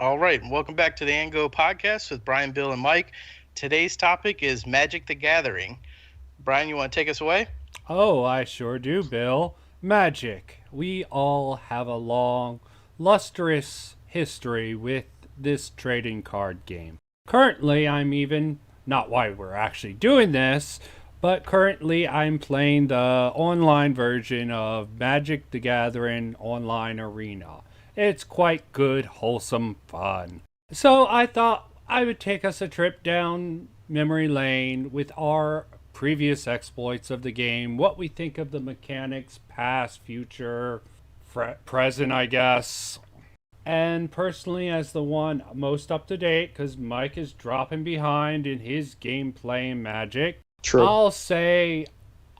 All right, welcome back to the Ango podcast with Brian, Bill, and Mike. Today's topic is Magic the Gathering. Brian, you want to take us away? Oh, I sure do, Bill. Magic. We all have a long, lustrous history with this trading card game. Currently, I'm even, not why we're actually doing this, but currently I'm playing the online version of Magic the Gathering Online Arena. It's quite good, wholesome fun. So I thought I would take us a trip down memory lane with our previous exploits of the game, what we think of the mechanics, past, future, present, I guess. And personally, as the one most up to date, because Mike is dropping behind in his gameplay and Magic, True. I'll say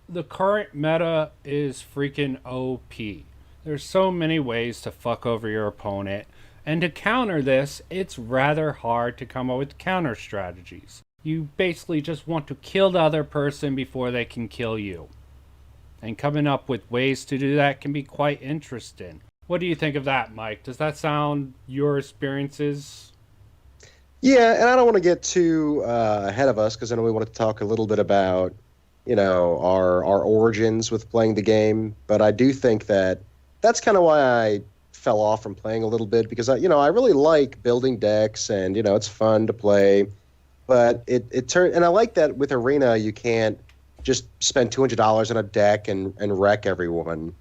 the current meta is freaking OP. There's so many ways to fuck over your opponent, and to counter this, it's rather hard to come up with counter strategies. You basically just want to kill the other person before they can kill you. And coming up with ways to do that can be quite interesting. What do you think of that, Mike? Does that sound your experiences? Yeah, and I don't want to get too ahead of us because I know we want to talk a little bit about, our origins with playing the game. But I do think that that's kind of why I fell off from playing a little bit because I really like building decks and it's fun to play. But it turned, and I like that with Arena you can't just spend $200 on a deck and wreck everyone.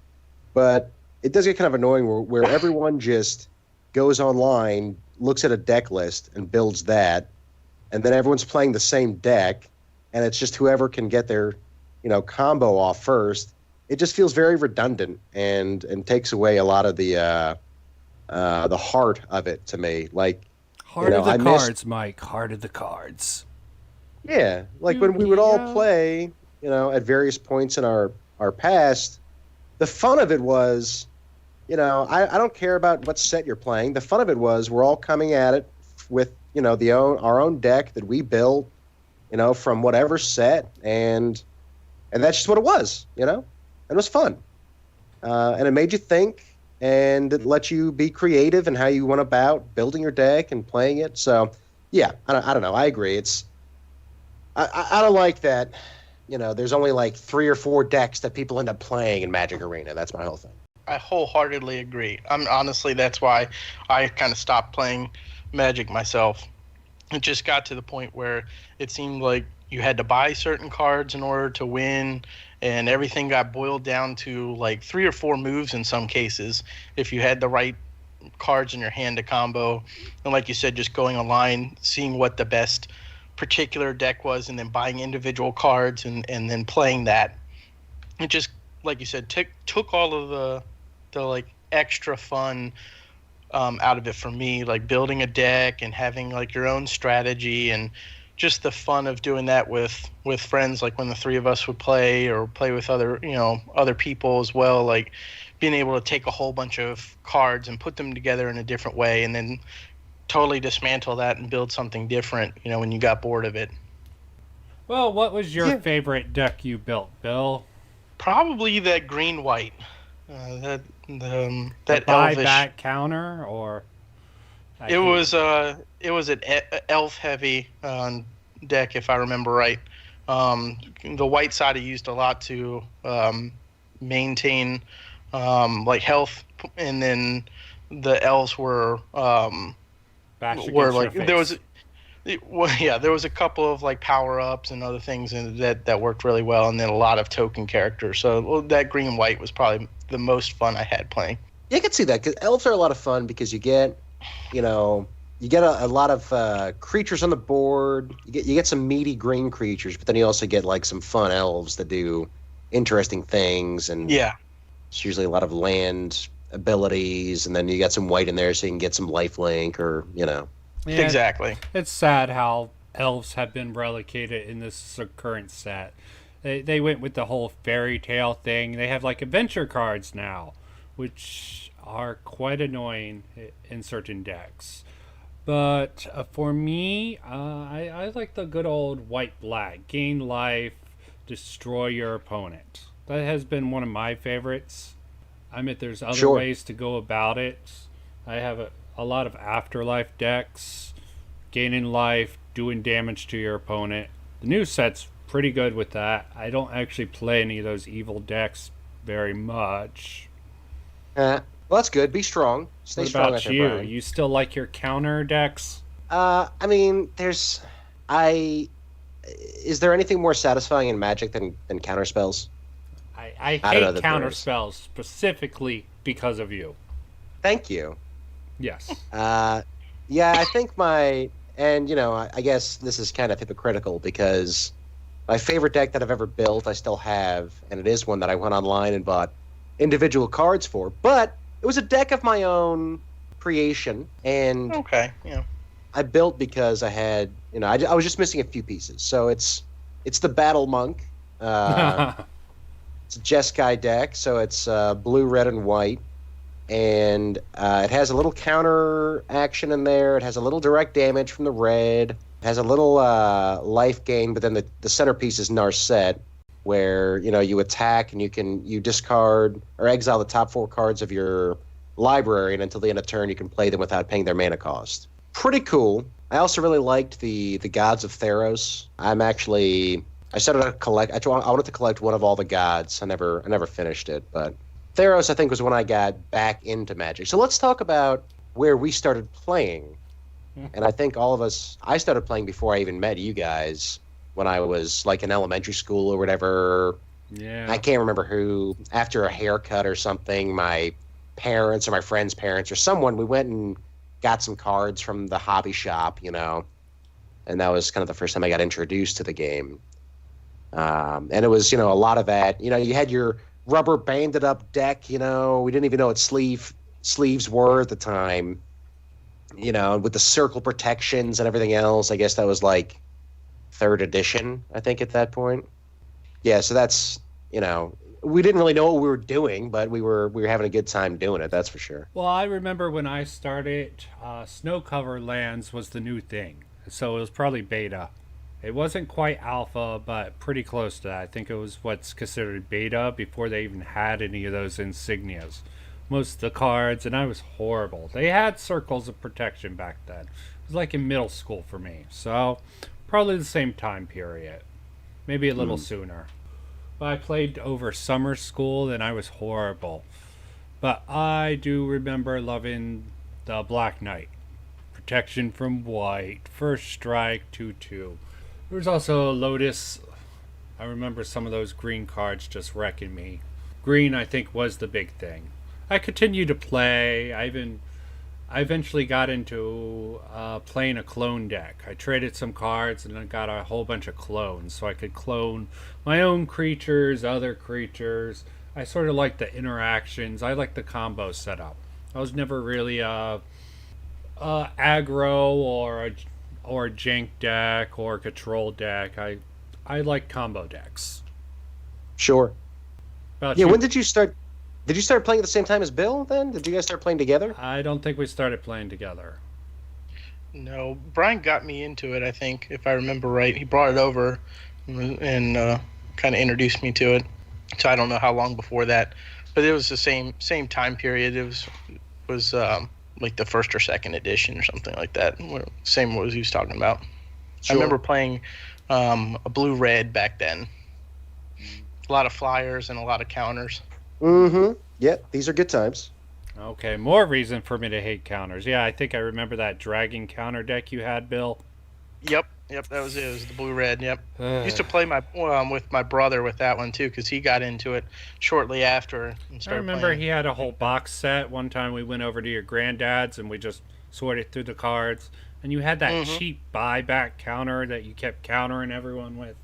But it does get kind of annoying where everyone just goes online, looks at a deck list, and builds that, and then everyone's playing the same deck, and it's just whoever can get their, combo off first. It just feels very redundant and takes away a lot of the heart of it to me. Like, Heart of the I missed, cards, Mike. Heart of the cards. yeah, like when we would all play, at various points in our past, the fun of it was, I don't care about what set you're playing. The fun of it was we're all coming at it with, our own deck that we built, from whatever set, and that's just what it was, and it was fun, and it made you think, and it let you be creative in how you went about building your deck and playing it. So, yeah, I don't know. I agree. I don't like that. There's only like 3 or 4 decks that people end up playing in Magic Arena. That's my whole thing. I wholeheartedly agree. Honestly, that's why I kind of stopped playing Magic myself. It just got to the point where it seemed like you had to buy certain cards in order to win, and everything got boiled down to like 3 or 4 moves in some cases if you had the right cards in your hand to combo. And like you said, just going online, seeing what the best particular deck was, and then buying individual cards and then playing that. It just, like you said, took all of the like extra fun out of it for me, like building a deck and having like your own strategy, and just the fun of doing that with friends, like when the three of us would play or play with other people as well, like being able to take a whole bunch of cards and put them together in a different way and then totally dismantle that and build something different, when you got bored of it. Well, what was your Yeah. favorite deck you built, Bill? Probably that green white, The that elvish. buyback counter, or I It can't. was an elf heavy deck, if I remember right. The white side I used a lot to maintain like health, and then the elves Bash were against your like there face. was. Well, yeah, there was a couple of like power ups and other things that worked really well, and then a lot of token characters. So that green white was probably the most fun I had playing. Yeah, I can see that because elves are a lot of fun because you know, you get a lot of creatures on the board. You get some meaty green creatures, but then you also get like some fun elves that do interesting things, and Yeah, it's usually a lot of land abilities. And then you got some white in there, so you can get some life link or. Yeah, exactly. it's sad how elves have been relegated in this current set. They went with the whole fairy tale thing. They have like adventure cards now, which are quite annoying in certain decks. But for me, I like the good old white black. Gain life, destroy your opponent. That has been one of my favorites. I mean, there's other Sure. ways to go about it. I have a lot of afterlife decks, gaining life, doing damage to your opponent. The new set's pretty good with that. I don't actually play any of those evil decks very much. Well, that's good. Be strong. Stay What strong about out there, you? Brian. You still like your counter decks? I mean, is there anything more satisfying in Magic than counter spells? I I don't know hate that counter there is. spells specifically because of you. Thank you. Yes. Yeah, I think I guess this is kind of hypocritical because my favorite deck that I've ever built, I still have, and it is one that I went online and bought individual cards for, but it was a deck of my own creation, and Okay, yeah. I built because I had, I was just missing a few pieces. So it's the Battle Monk. It's a Jeskai deck, so it's blue, red, and white. And it has a little counter action in there. It has a little direct damage from the red. It has a little life gain, but then the centerpiece is Narset, where you attack and you discard or exile the top 4 cards of your library, and until the end of turn you can play them without paying their mana cost. Pretty cool. I also really liked the Gods of Theros. I started to collect. I wanted to collect one of all the gods. I never finished it, but Theros I think was when I got back into Magic. So let's talk about where we started playing. And I think I started playing before I even met you guys when I was like in elementary school or whatever. Yeah. I can't remember who. After a haircut or something, my parents or my friend's parents or someone, we went and got some cards from the hobby shop, and that was kind of the first time I got introduced to the game. And it was, a lot of that. You had your rubber banded up deck. We didn't even know what sleeves were at the time. With the circle protections and everything else. I guess that was like 3rd edition, I think, at that point. Yeah, so that's, we didn't really know what we were doing, but we were having a good time doing it, that's for sure. Well, I remember when I started, Snow Cover Lands was the new thing. So it was probably beta. It wasn't quite alpha, but pretty close to that. I think it was what's considered beta before they even had any of those insignias. Most of the cards, and I was horrible. They had circles of protection back then. It was like in middle school for me. So probably the same time period. Maybe a little sooner. But I played over summer school and I was horrible. But I do remember loving the Black Knight. Protection from white. First strike, 2/2. There was also Lotus. I remember some of those green cards just wrecking me. Green, I think, was the big thing. I continued to play. I eventually got into playing a clone deck. I traded some cards and I got a whole bunch of clones so I could clone my own creatures, other creatures. I sort of like the interactions. I like the combo setup. I was never really a aggro or a jank deck or a control deck. I like combo decks. Sure. About Yeah, you? when did you start? Did you start playing at the same time as Bill then? Did you guys start playing together? I don't think we started playing together. No, Brian got me into it, I think, if I remember right. He brought it over and kind of introduced me to it. So I don't know how long before that, but it was the same time period. It was like the 1st or 2nd edition or something like that. Same what he was talking about. Sure. I remember playing a blue-red back then. A lot of flyers and a lot of counters. Mm-hmm. Yeah, these are good times. Okay, more reason for me to hate counters. Yeah, I think I remember that dragon counter deck you had, Bill. Yep, that was it. It was the blue-red, yep. Used to play with my brother with that one, too, because he got into it shortly after and I started remember playing. he had a whole box set. One time we went over to your granddad's and we just sorted through the cards. And you had that cheap buyback counter that you kept countering everyone with.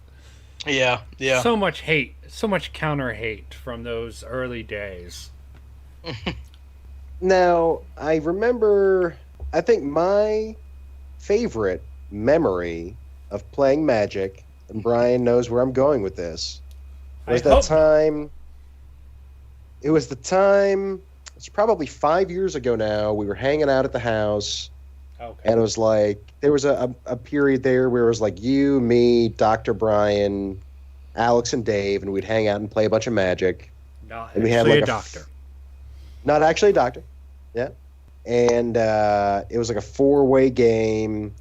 Yeah. So much hate, so much counter hate from those early days. Now, I remember, I think my favorite memory of playing Magic, and Brian knows where I'm going with this, was that time. It was the time, it's probably 5 years ago now, we were hanging out at the house, Okay. and it was like, there was a period there where it was like you, me, Dr. Brian, Alex, and Dave, and we'd hang out and play a bunch of Magic. Not And we had actually like a doctor. Not actually a doctor, yeah. and it was like a 4-way game.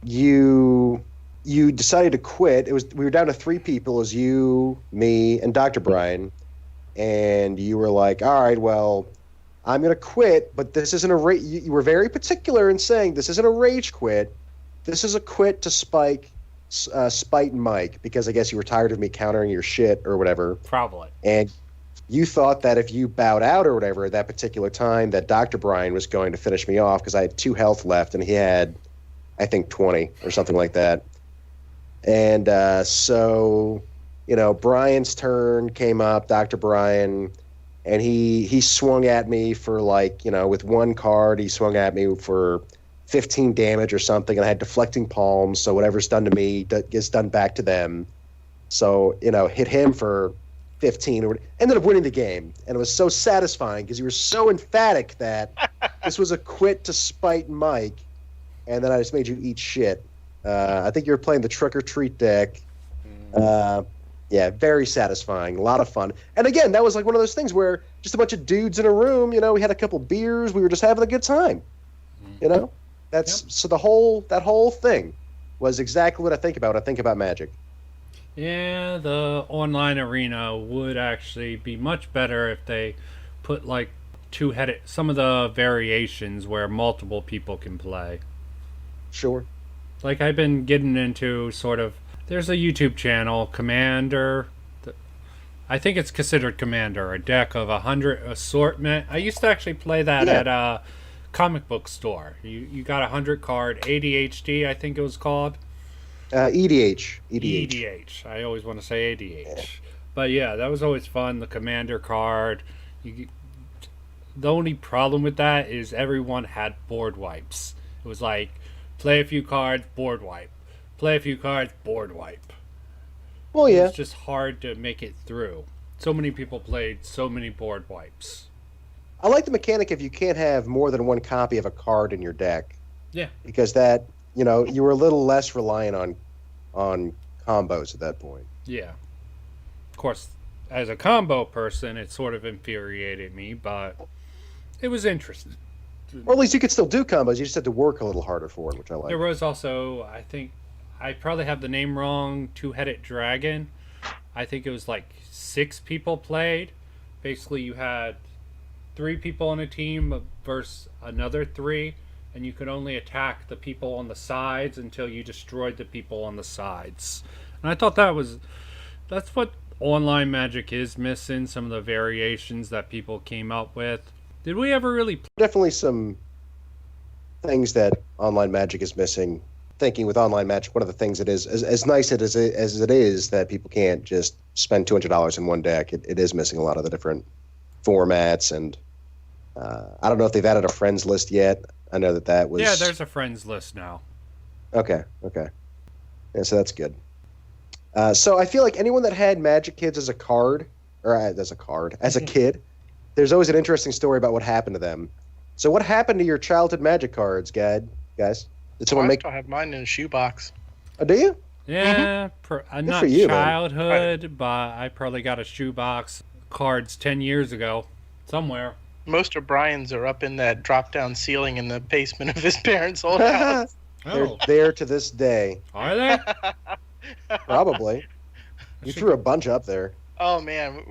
You decided to quit. We were down to 3 people. It was you, me, and Dr. Brian, and you were like, "All right, well, I'm going to quit, but this isn't a rage." You were very particular in saying this isn't a rage quit. This is a quit to spite Mike, because I guess you were tired of me countering your shit or whatever. Probably. And you thought that if you bowed out or whatever at that particular time, that Dr. Brian was going to finish me off because I had 2 health left and he had, I think, 20 or something like that. And so, Brian's turn came up, Dr. Brian, and he swung at me for with 1 card, he swung at me for 15 damage or something, and I had deflecting palms, so whatever's done to me gets done back to them. So, hit him for 15, ended up winning the game, and it was so satisfying because you were so emphatic that this was a quit to spite Mike, and then I just made you eat shit. I think you were playing the Trick or Treat deck. Yeah, very satisfying, a lot of fun. And again, that was like one of those things where just a bunch of dudes in a room, we had a couple beers, we were just having a good time. So that whole thing was exactly what I think about when I think about Magic. Yeah, the online arena would actually be much better if they put like some of the variations where multiple people can play. Sure. Like I've been getting into there's a YouTube channel, Commander. I think it's considered Commander, a deck of 100 assortment. I used to actually play that at a comic book store. You got 100 card ADHD, I think it was called. EDH. EDH. I always want to say ADH. Yeah. But yeah, that was always fun. The Commander card. The only problem with that is everyone had board wipes. It was like, play a few cards, board wipe. Play a few cards, board wipe. Well, yeah. It's just hard to make it through. So many people played so many board wipes. I like the mechanic if you can't have more than 1 copy of a card in your deck. Yeah. Because that, you were a little less reliant on combos at that point. Yeah. Of course, as a combo person, it sort of infuriated me, but it was interesting. Or at least you could still do combos. You just had to work a little harder for it, which I like. There was also, I think, I probably have the name wrong, Two-Headed Dragon. I think it was like 6 people played. Basically, you had 3 people on a team versus another 3, and you could only attack the people on the sides until you destroyed the people on the sides. And I thought that's what online Magic is missing, some of the variations that people came up with. Did we ever really... Definitely some things that online Magic is missing. Thinking with online Magic, one of the things it is, as nice as it is that people can't just spend $200 in one deck, it is missing a lot of the different formats, and I don't know if they've added a friends list yet. I know that was... Yeah, there's a friends list now. Okay. Yeah, so that's good. So I feel like anyone that had Magic Kids as a kid, there's always an interesting story about what happened to them. So what happened to your childhood Magic cards, guys? Did someone I still have mine in a shoebox. Oh, do you? Yeah, not for you, childhood, but I probably got a shoebox cards 10 years ago somewhere. Most of Brian's are up in that drop-down ceiling in the basement of his parents' old house. They're there to this day. Are they? Probably. You threw a bunch up there. Oh man,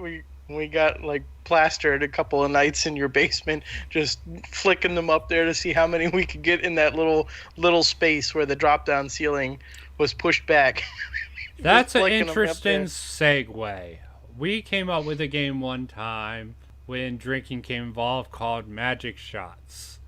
we got like plastered a couple of nights in your basement, just flicking them up there to see how many we could get in that little space where the drop-down ceiling was pushed back. That's an interesting segue. We came up with a game one time when drinking came involved called Magic Shots,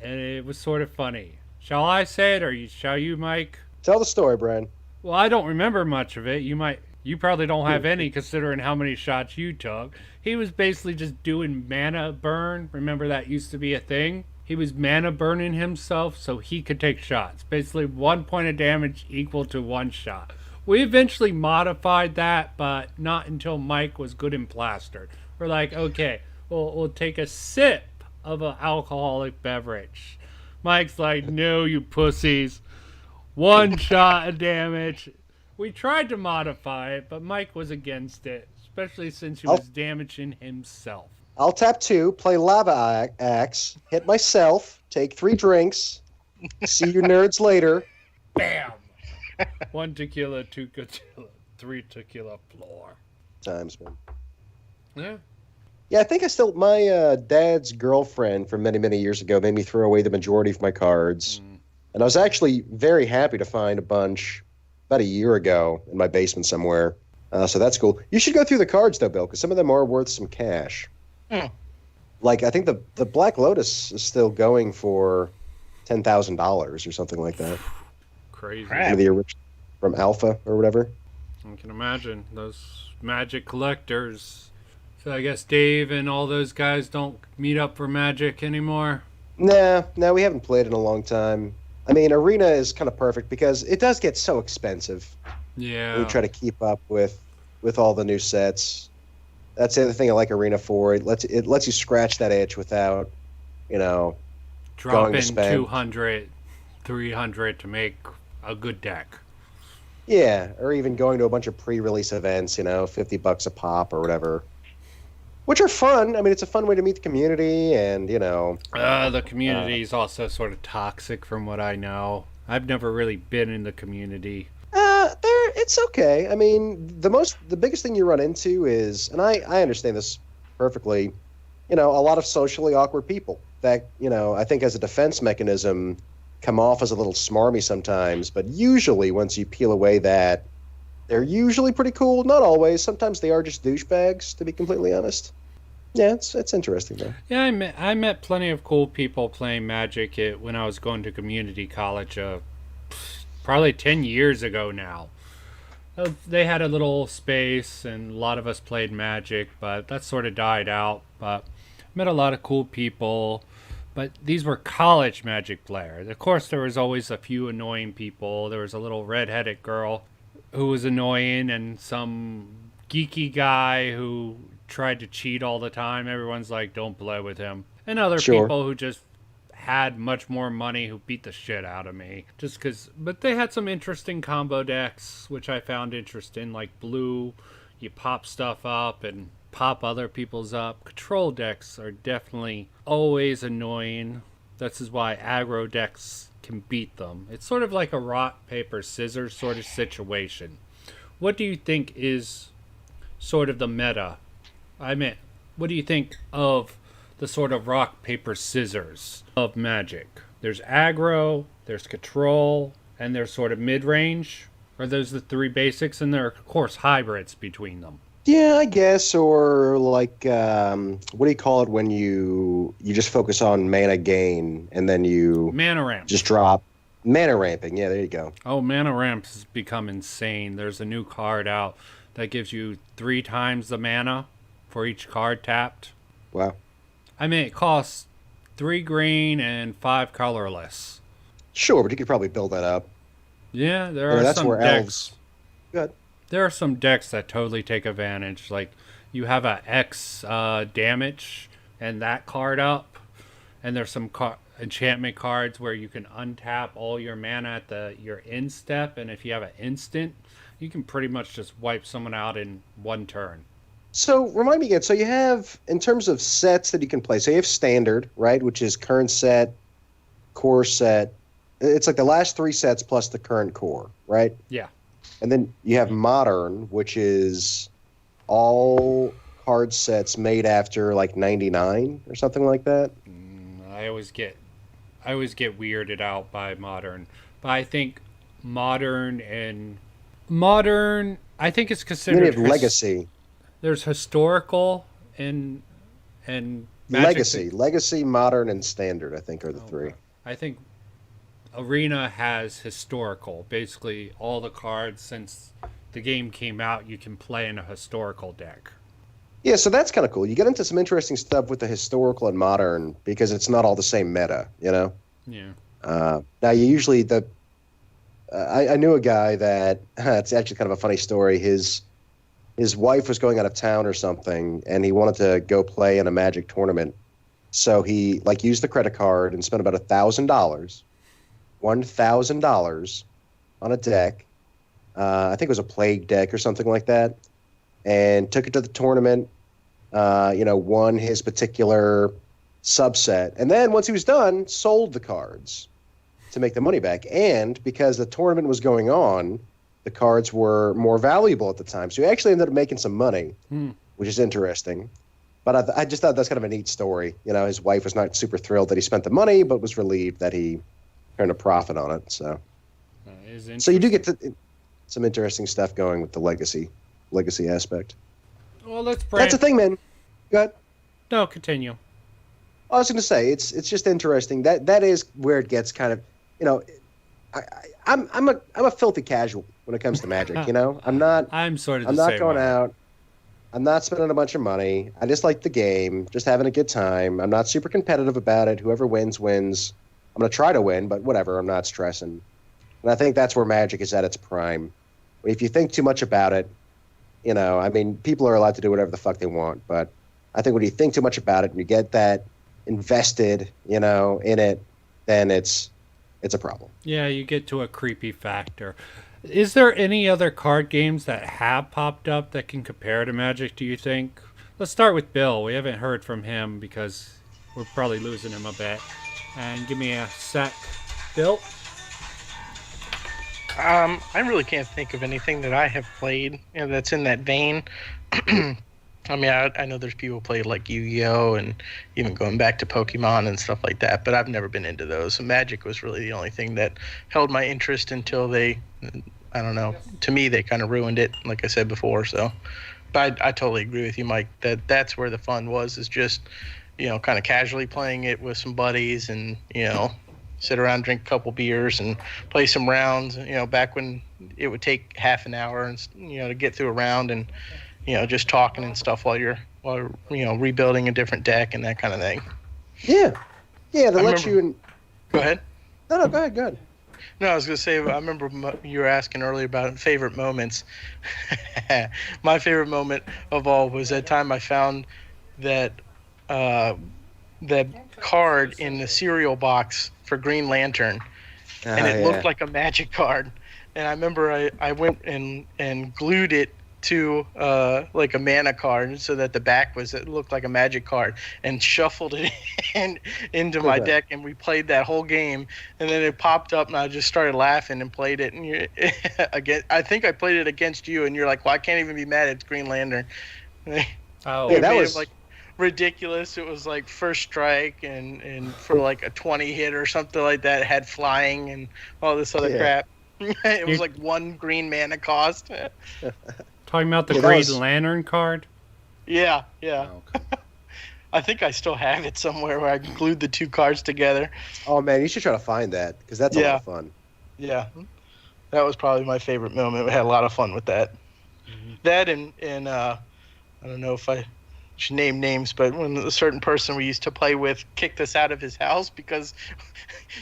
and it was sort of funny. Shall I say it, or shall you, Mike? Tell the story, Brian. Well, I don't remember much of it. You probably don't have any, considering how many shots you took. He was basically just doing mana burn. Remember that used to be a thing? He was mana burning himself so he could take shots. Basically 1 point of damage equal to 1 shot. We eventually modified that, but not until Mike was good and plastered. We're like, okay, we'll take a sip of an alcoholic beverage. Mike's like, no, you pussies. 1 shot of damage. We tried to modify it, but Mike was against it, especially since he was damaging himself. I'll tap 2, play Lava Axe, hit myself, take 3 drinks. See you nerds later. Bam! 1 tequila, 2 tequila, 3 tequila floor. Times, man. Yeah. Yeah, I think my dad's girlfriend from many, many years ago made me throw away the majority of my cards. And I was actually very happy to find a bunch about a year ago in my basement somewhere. So that's cool. You should go through the cards, though, Bill, because some of them are worth some cash. Like, I think the Black Lotus is still going for $10,000 or something like that. Crazy. Some of the original from Alpha or whatever. I can imagine. Those Magic collectors. So I guess Dave and all those guys don't meet up for Magic anymore? Nah, we haven't played in a long time. I mean, Arena is kind of perfect because it does get so expensive. Yeah. We try to keep up with all the new sets. That's the other thing I like Arena for. It lets you scratch that itch without, drop in spend 200, 300 to make a good deck. Yeah, or even going to a bunch of pre-release events, $50 a pop or whatever. Which are fun. I mean, it's a fun way to meet the community and, The community is also sort of toxic from what I know. I've never really been in the community. It's okay. I mean, the biggest thing you run into is, and I understand this perfectly, a lot of socially awkward people that, I think as a defense mechanism come off as a little smarmy sometimes, but usually once you peel away that, they're usually pretty cool. Not always. Sometimes they are just douchebags, to be completely honest. Yeah, it's interesting though. Yeah, I met plenty of cool people playing Magic when I was going to community college, probably 10 years ago now. They had a little space, and a lot of us played Magic, but that sort of died out. But met a lot of cool people. But these were college Magic players. Of course, there was always a few annoying people. There was a little red-headed girl who was annoying, and some geeky guy who tried to cheat all the time. Everyone's like, don't play with him. And other people who just had much more money who beat the shit out of me. But they had some interesting combo decks, which I found interesting, like blue, you pop stuff up and pop other people's up. Control decks are definitely always annoying. This is why aggro decks can beat them. It's sort of like a rock, paper, scissors sort of situation. What do you think is sort of the meta? What do you think of the sort of rock, paper, scissors of Magic? There's aggro, there's control, and there's sort of mid-range. Are those the 3 basics? And there are, of course, hybrids between them. Yeah, I guess, or like, what do you call it when you just focus on mana gain and then you... Mana ramp. Just drop. Mana ramping, yeah, there you go. Oh, mana ramps has become insane. There's a new card out that gives you 3 times the mana for each card tapped. Wow. I mean, it costs 3 green and 5 colorless. Sure, but you could probably build that up. Yeah, there are some decks. Elves... Good. There are some decks that totally take advantage. Like, you have a X damage and that card up. And there's some enchantment cards where you can untap all your mana at your end step. And if you have an instant, you can pretty much just wipe someone out in 1 turn. So, remind me again. So you have, in terms of sets that you can play, so you have Standard, right, which is current set, core set. It's like the last 3 sets plus the current core, right? Yeah. And then you have Modern, which is all card sets made after like 99 or something like that. I always get weirded out by Modern. But I think Modern, I think it's considered... You have Legacy. There's historical and Magic. Legacy, Modern, and Standard, I think, are the 3. I think Arena has historical. Basically, all the cards since the game came out, you can play in a historical deck. Yeah, so that's kind of cool. You get into some interesting stuff with the historical and modern because it's not all the same meta, Yeah. Now, you usually I knew a guy that it's actually kind of a funny story. His wife was going out of town or something, and he wanted to go play in a Magic tournament. So he used the credit card and spent about $1,000 on a deck. I think it was a Plague deck or something like that, and took it to the tournament. won his particular subset. And then once he was done, sold the cards to make the money back. And because the tournament was going on, the cards were more valuable at the time. So he actually ended up making some money, which is interesting. But I just thought that's kind of a neat story. His wife was not super thrilled that he spent the money, but was relieved that he earned a profit on it. So you do get some interesting stuff going with the legacy aspect. Well, let's That's the thing, man. Go ahead. No, continue. I was going to say it's just interesting. That is where it gets kind of, I'm a filthy casual when it comes to Magic. I'm not. I'm sort of. I'm not going way. out. I'm not spending a bunch of money. I just like the game, just having a good time. I'm not super competitive about it. Whoever wins, wins. I'm going to try to win, but whatever. I'm not stressing. And I think that's where Magic is at its prime. If you think too much about it, people are allowed to do whatever the fuck they want. But I think when you think too much about it and you get that invested, in it, then it's a problem. Yeah, you get to a creepy factor. Is there any other card games that have popped up that can compare to Magic, do you think? Let's start with Bill. We haven't heard from him because we're probably losing him a bit. And give me a sec. Bill? I really can't think of anything that I have played that's in that vein. I mean, I know there's people who play like Yu-Gi-Oh! And even going back to Pokemon and stuff like that, but I've never been into those. So Magic was really the only thing that held my interest until they, I don't know, to me they kind of ruined it, like I said before. So, but I totally agree with you, Mike, that's where the fun was, is just, kind of casually playing it with some buddies and, sit around, drink a couple beers and play some rounds, back when it would take half an hour and, to get through a round and, just talking and stuff while you're rebuilding a different deck and that kind of thing. Yeah. Yeah, to let you... Go ahead. No, go ahead. No, I was going to say, I remember you were asking earlier about favorite moments. My favorite moment of all was that time I found that card in the cereal box for Green Lantern, and it looked like a Magic card. And I remember I went and glued it to like a mana card so that the back it looked like a Magic card, and shuffled it into my deck, and we played that whole game. And then it popped up and I just started laughing and played it, and again I think I played it against you, and you're like, well, I can't even be mad, it's Green Lantern. Oh yeah, that was like ridiculous. It was like first strike and for like a 20 hit or something like that, it had flying and all this other crap. It was like one green mana cost. Talking about the Green Lantern card? Yeah. Oh, okay. I think I still have it somewhere where I glued the two cards together. Oh, man, you should try to find that, because that's a lot of fun. Yeah. That was probably my favorite moment. We had a lot of fun with that. Mm-hmm. That and I don't know if I should name names, but when a certain person we used to play with kicked us out of his house because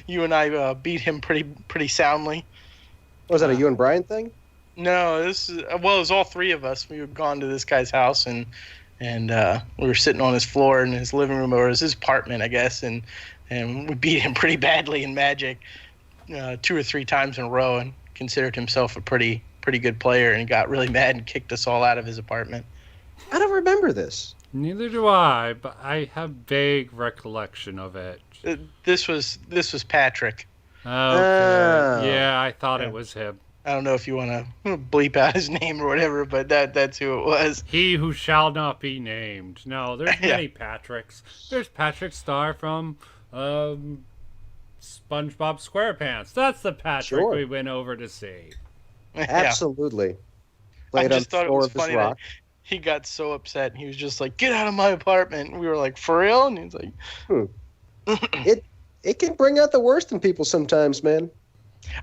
you and I beat him pretty soundly. Was that a you and Brian thing? No, it was all three of us. We had gone to this guy's house and we were sitting on his floor in his living room, or it was his apartment, I guess, and we beat him pretty badly in Magic 2 or 3 times in a row, and considered himself a pretty good player, and he got really mad and kicked us all out of his apartment. I don't remember this. Neither do I, but I have vague recollection of it. This was Patrick. Okay. Yeah, I thought it was him. I don't know if you want to bleep out his name or whatever, but that's who it was. He who shall not be named. No, there's many Patricks. There's Patrick Star from SpongeBob SquarePants. That's the Patrick we went over to see. Absolutely. I just thought it was funny that he got so upset. And he was just like, "Get out of my apartment." And we were like, "For real?" And he's like, It can bring out the worst in people sometimes, man.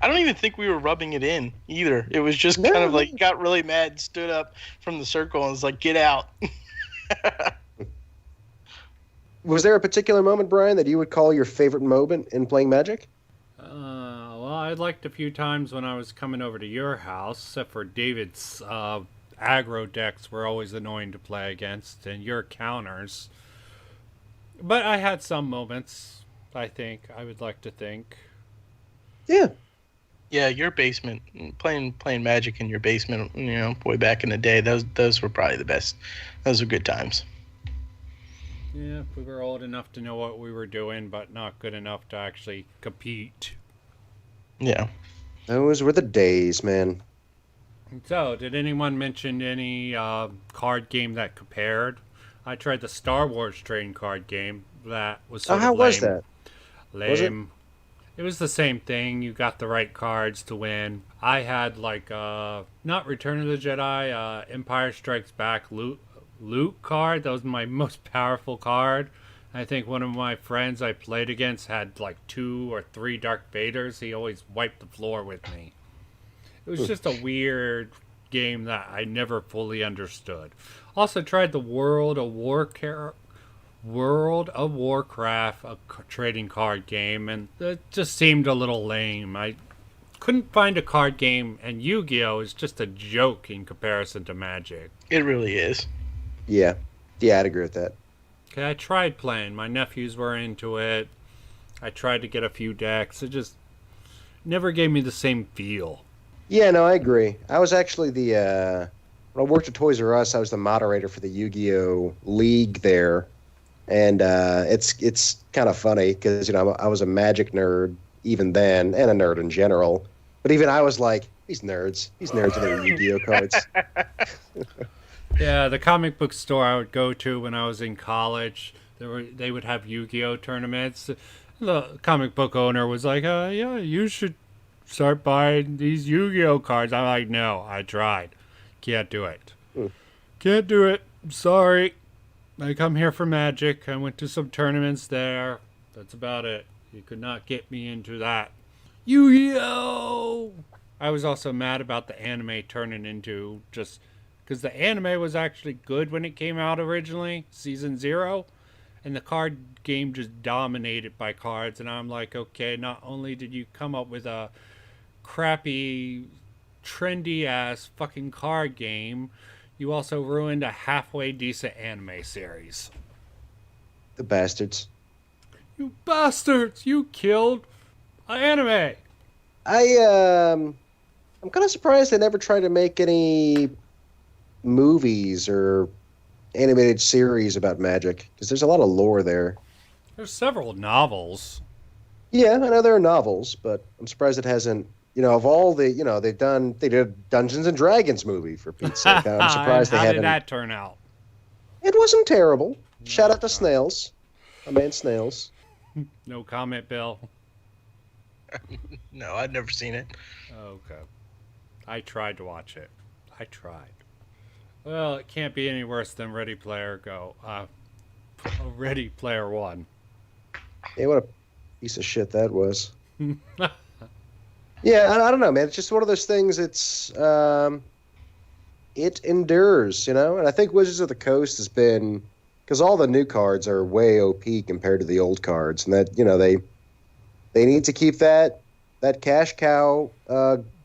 I don't even think we were rubbing it in either. It was just kind of like, he got really mad, stood up from the circle, and was like, "Get out." Was there a particular moment, Brian, that you would call your favorite moment in playing Magic? Well, I liked a few times when I was coming over to your house, except for David's aggro decks were always annoying to play against, and your counters. But I had some moments, I would like to think. Yeah. Yeah, your basement, playing Magic in your basement, way back in the day, those were probably the best. Those were good times. Yeah, we were old enough to know what we were doing, but not good enough to actually compete. Yeah. Those were the days, man. So, did anyone mention any card game that compared? I tried the Star Wars trading card game. That was Oh, sort of how was lame. that? Was it? Lame. It was the same thing. You got the right cards to win. I had like not Return of the Jedi, Empire Strikes Back loot card. That was my most powerful card. I think one of my friends I played against had like 2 or 3 Darth Vaders. He always wiped the floor with me. It was just a weird game that I never fully understood. Also tried the World of Warcraft, trading card game, and it just seemed a little lame. I couldn't find a card game, and Yu-Gi-Oh is just a joke in comparison to Magic. It really is. Yeah. Yeah, I'd agree with that. Okay, I tried playing. My nephews were into it. I tried to get a few decks. It just never gave me the same feel. Yeah, no, I agree. I was actually when I worked at Toys R Us, I was the moderator for the Yu-Gi-Oh league there, and it's kind of funny because I was a Magic nerd even then, and a nerd in general. But even I was like, these nerds with their Yu-Gi-Oh cards. Yeah, the comic book store I would go to when I was in college, they would have Yu-Gi-Oh tournaments. The comic book owner was like, yeah, you should start buying these Yu-Gi-Oh cards. I'm like, no, I tried. Can't do it. Can't do it. I'm sorry. I come here for Magic. I went to some tournaments there. That's about it. You could not get me into that. Yu-Gi-Oh! I was also mad about the anime turning into just... Because the anime was actually good when it came out originally, Season 0. And the card game just dominated by cards. And I'm like, okay, not only did you come up with a crappy, trendy-ass fucking card game, you also ruined a halfway decent anime series. The bastards. You bastards! You killed an anime! I'm kind of surprised they never tried to make any movies or animated series about Magic, because there's a lot of lore there. There's several novels. Yeah, I know there are novels, but I'm surprised it hasn't. Of all the, they did Dungeons and Dragons movie for Pete's sake. I'm surprised they How haven't. did that turn out? It wasn't terrible. Shout out to Okay. Snails, my man Snails. No comment, Bill. No, I'd never seen it. Okay. I tried to watch it. I tried. Well, it can't be any worse than Ready Player Ready Player One. Yeah, what a piece of shit that was. Yeah, I don't know, man. It's just one of those things. It endures, and I think Wizards of the Coast has been, because all the new cards are way OP compared to the old cards, and that they need to keep that cash cow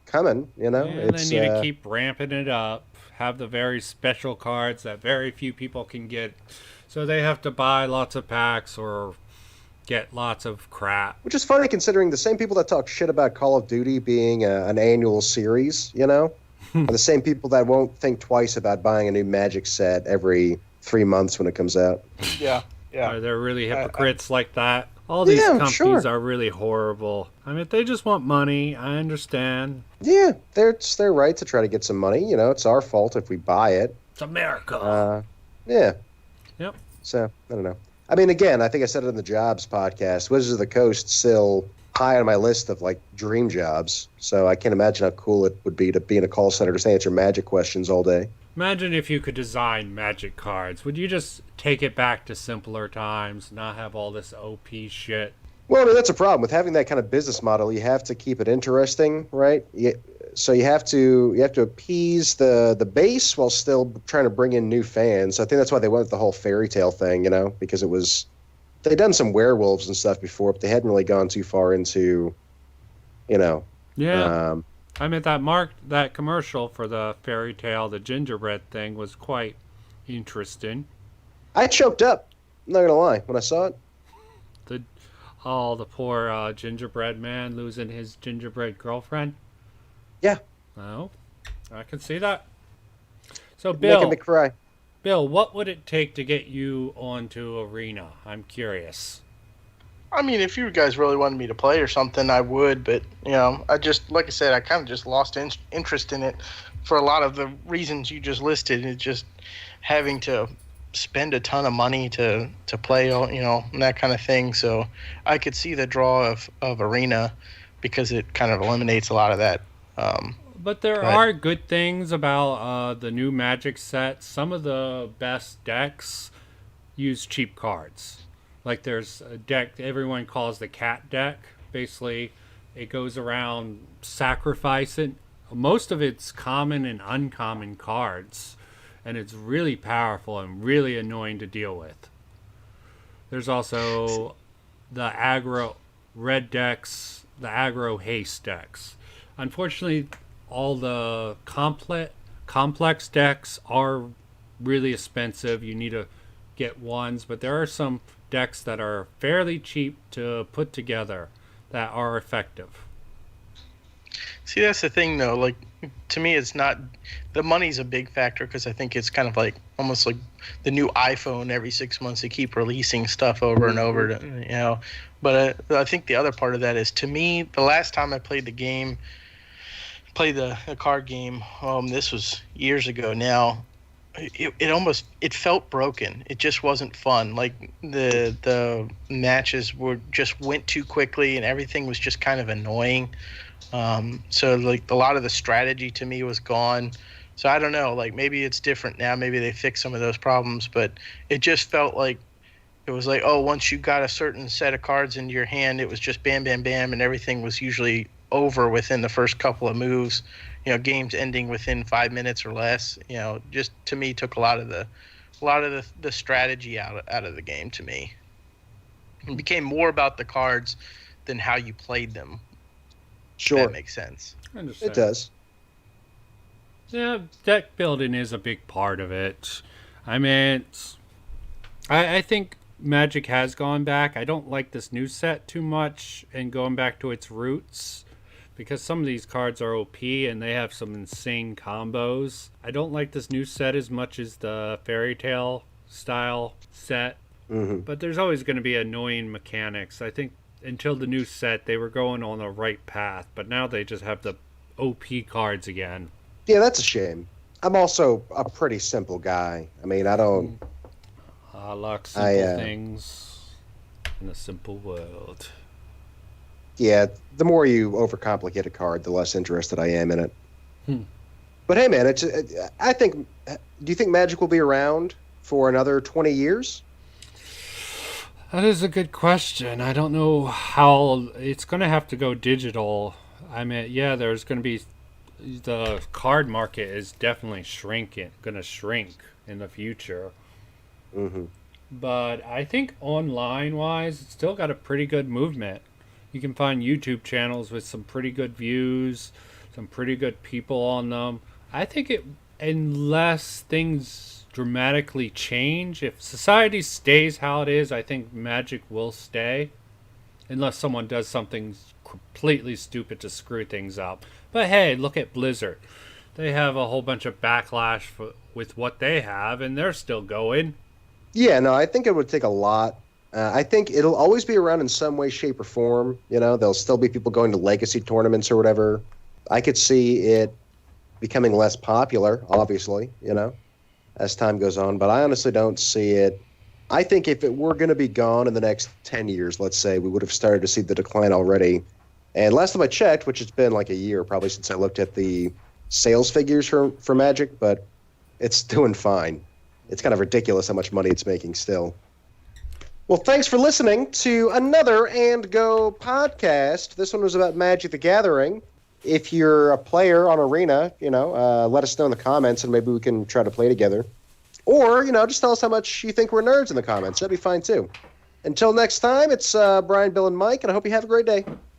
coming. Yeah, they need to keep ramping it up. Have the very special cards that very few people can get, so they have to buy lots of packs or get lots of crap. Which is funny considering the same people that talk shit about Call of Duty being an annual series, are the same people that won't think twice about buying a new Magic set every 3 months when it comes out. Yeah, yeah. Are there really hypocrites like that? All these companies sure. are really horrible. I mean, they just want money. I understand. Yeah, it's their right to try to get some money. It's our fault if we buy it. It's America. Yeah. Yep. So, I don't know. I mean, again, I think I said it in the Jobs podcast. Wizards of the Coast still high on my list of, dream jobs. So I can't imagine how cool it would be to be in a call center to answer Magic questions all day. Imagine if you could design Magic cards. Would you just take it back to simpler times, not have all this OP shit? Well, I mean, that's a problem. With having that kind of business model, you have to keep it interesting, right? So you have to appease the base while still trying to bring in new fans. So I think that's why they went with the whole fairy tale thing, because it was... They'd done some werewolves and stuff before, but they hadn't really gone too far into, Yeah. I mean, that commercial for the fairy tale, the gingerbread thing, was quite interesting. I choked up. I'm not going to lie. When I saw it. The poor gingerbread man losing his gingerbread girlfriend. Yeah. Oh, I can see that. So, Bill, Making me cry. Bill, what would it take to get you onto Arena? I'm curious. I mean, if you guys really wanted me to play or something, I would. But I just, like I said, I kind of just lost interest in it for a lot of the reasons you just listed. It's just having to spend a ton of money to play, and that kind of thing. So I could see the draw of Arena because it kind of eliminates a lot of that. But there are good things about the new Magic set. Some of the best decks use cheap cards. Like there's a deck everyone calls the cat deck. Basically, it goes around sacrificing. Most of it's common and uncommon cards, and it's really powerful and really annoying to deal with. There's also the aggro red decks, the aggro haste decks. Unfortunately, all the complex decks are really expensive. You need to get ones, but there are some decks that are fairly cheap to put together that are effective. See, that's the thing, though. Like, to me, it's not the money's a big factor because I think it's kind of like almost like the new iPhone. Every 6 months, they keep releasing stuff over and over. But I think the other part of that is, to me, the last time I played the card game, this was years ago now. It felt broken. It just wasn't fun. Like the matches went too quickly and everything was just kind of annoying. So like a lot of the strategy to me was gone. So I don't know, like maybe it's different now. Maybe they fixed some of those problems, but it just felt like it was like, oh, once you got a certain set of cards into your hand, it was just bam, bam, bam, and everything was usually over within the first couple of moves. Games ending within 5 minutes or less. Just to me took a lot of the strategy out of the game to me. It became more about the cards than how you played them. Sure, that makes sense. I understand. It does. Yeah, deck building is a big part of it. I mean, I think Magic has gone back. I don't like this new set too much and going back to its roots, because some of these cards are OP and they have some insane combos. I don't like this new set as much as the Fairy Tale style set, but there's always going to be annoying mechanics. I think until the new set, they were going on the right path, but now they just have the OP cards again. Yeah, that's a shame. I'm also a pretty simple guy. I mean, I don't... I like simple things in a simple world. Yeah, the more you overcomplicate a card, the less interested I am in it. But hey, man, I think. Do you think Magic will be around for another 20 years? That is a good question. I don't know how it's going to have to go digital. I mean, yeah, there's going to be the card market is definitely going to shrink in the future. But I think online-wise, it's still got a pretty good movement. You can find YouTube channels with some pretty good views, some pretty good people on them. I think unless things dramatically change, if society stays how it is, I think Magic will stay. Unless someone does something completely stupid to screw things up. But hey, look at Blizzard. They have a whole bunch of backlash with what they have, and they're still going. Yeah, no, I think it would take a lot. I think it'll always be around in some way, shape, or form. There'll still be people going to legacy tournaments or whatever. I could see it becoming less popular, obviously, as time goes on. But I honestly don't see it. I think if it were going to be gone in the next 10 years, let's say, we would have started to see the decline already. And last time I checked, which has been like a year probably since I looked at the sales figures for Magic, but it's doing fine. It's kind of ridiculous how much money it's making still. Well, thanks for listening to another And Go podcast. This one was about Magic the Gathering. If you're a player on Arena, let us know in the comments and maybe we can try to play together. Or, just tell us how much you think we're nerds in the comments. That'd be fine, too. Until next time, it's Brian, Bill, and Mike, and I hope you have a great day.